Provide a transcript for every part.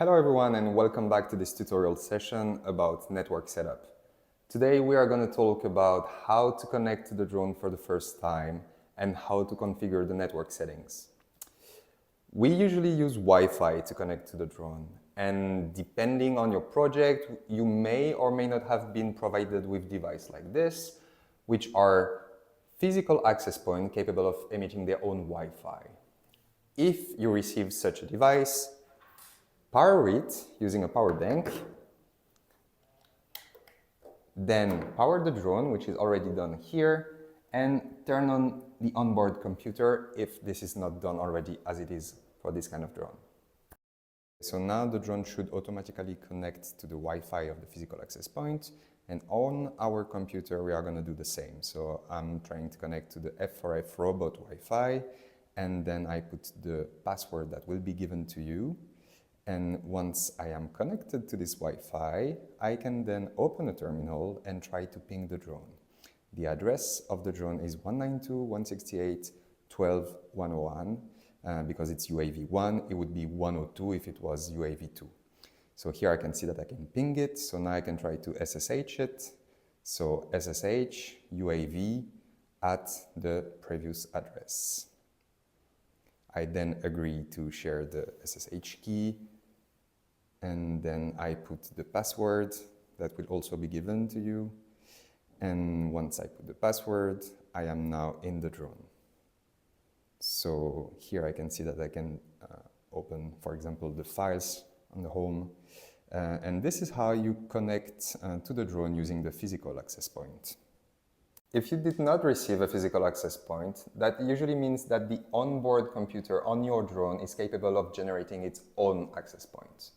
Hello everyone and welcome back to this tutorial session about network setup. Today we are going to talk about how to connect to the drone for the first time and how to configure the network settings. We usually use Wi-Fi to connect to the drone, and depending on your project, you may or may not have been provided with devices like this, which are physical access points capable of emitting their own Wi-Fi. If you receive such a device, power it using a power bank, then power the drone, which is already done here, and turn on the onboard computer if this is not done already as it is for this kind of drone. So now the drone should automatically connect to the Wi-Fi of the physical access point, and on our computer we are going to do the same. So I'm trying to connect to the F4F robot Wi-Fi, and then I put the password that will be given to you. And once I am connected to this Wi-Fi, I can then open a terminal and try to ping the drone. The address of the drone is 192.168.12.101. Because it's UAV1, it would be 102 if it was UAV2. So here I can see that I can ping it. So now I can try to SSH it. So SSH UAV at the previous address. I then agree to share the SSH key, and then I put the password that will also be given to you. And once I put the password, I am now in the drone. So here I can see that I can open, for example, the files on the home. And this is how you connect to the drone using the physical access point. If you did not receive a physical access point, that usually means that the onboard computer on your drone is capable of generating its own access points.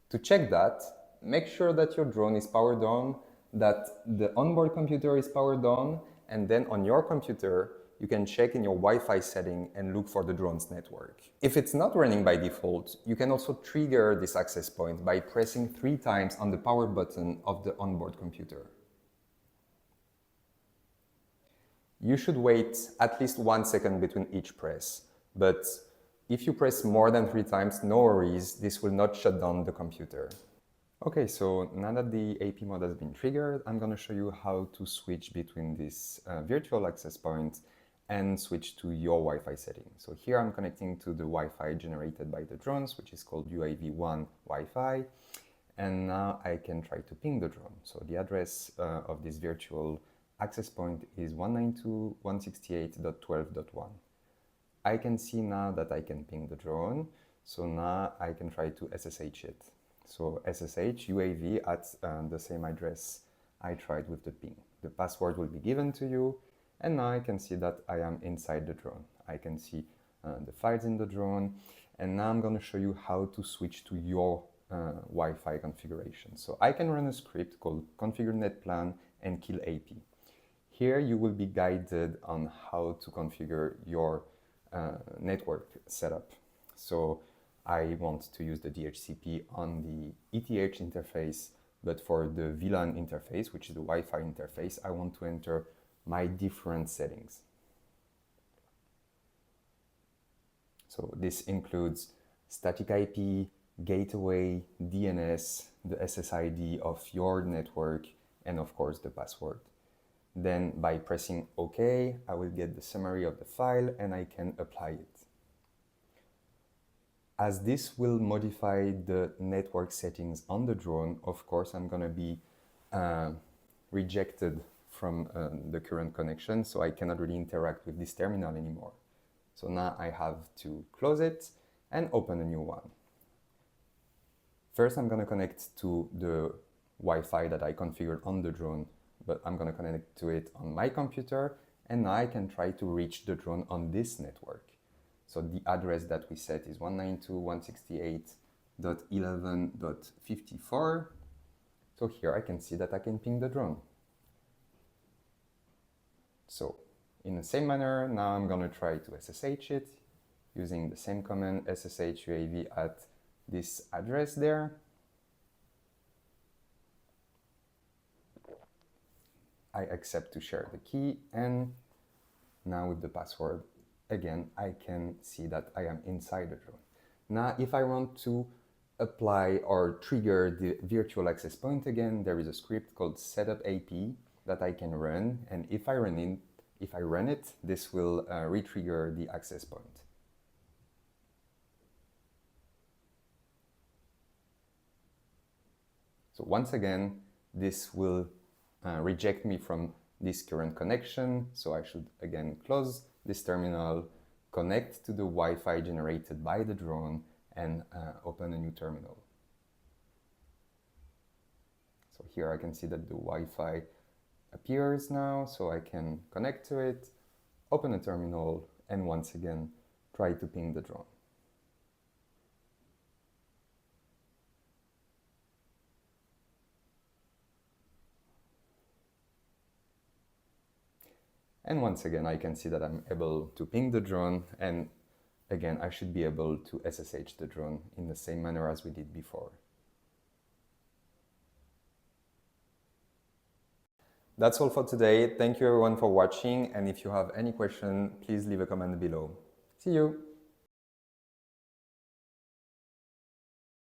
To check that, make sure that your drone is powered on, that the onboard computer is powered on, and then on your computer, you can check in your Wi-Fi setting and look for the drone's network. If it's not running by default, you can also trigger this access point by pressing 3 times on the power button of the onboard computer. You should wait at least 1 second between each press, but if you press more than 3 times, no worries, this will not shut down the computer. Okay, so now that the AP mode has been triggered, I'm going to show you how to switch between this virtual access point and switch to your Wi-Fi setting. So here I'm connecting to the Wi-Fi generated by the drones, which is called UAV1 Wi-Fi. And now I can try to ping the drone. So the address of this virtual access point is 192.168.12.1. I can see now that I can ping the drone. So now I can try to SSH it. So SSH UAV at the same address I tried with the ping. The password will be given to you. And now I can see that I am inside the drone. I can see the files in the drone. And now I'm going to show you how to switch to your Wi-Fi configuration. So I can run a script called configure netplan and kill AP. Here you will be guided on how to configure your network setup. So I want to use the DHCP on the ETH interface, but for the VLAN interface, which is the Wi-Fi interface, I want to enter my different settings. So this includes static IP, gateway, DNS, the SSID of your network, and of course the password. Then by pressing OK, I will get the summary of the file and I can apply it. As this will modify the network settings on the drone, of course I'm going to be rejected from the current connection, so I cannot really interact with this terminal anymore. So now I have to close it and open a new one. First I'm going to connect to the Wi-Fi that I configured on the drone, but I'm going to connect to it on my computer, and now I can try to reach the drone on this network. So the address that we set is 192.168.11.54. So here I can see that I can ping the drone. So in the same manner, now I'm going to try to SSH it using the same command SSH UAV at this address there. I accept to share the key, and now with the password, again, I can see that I am inside the drone. Now, if I want to apply or trigger the virtual access point again, there is a script called setup AP that I can run, and if I run it, this will re-trigger the access point. So once again, this will reject me from this current connection. So I should again close this terminal, connect to the Wi-Fi generated by the drone, and open a new terminal. So here I can see that the Wi-Fi appears now, so I can connect to it, open a terminal, and once again try to ping the drone. And once again, I can see that I'm able to ping the drone, and again, I should be able to SSH the drone in the same manner as we did before. That's all for today. Thank you everyone for watching, and if you have any question, please leave a comment below. See you!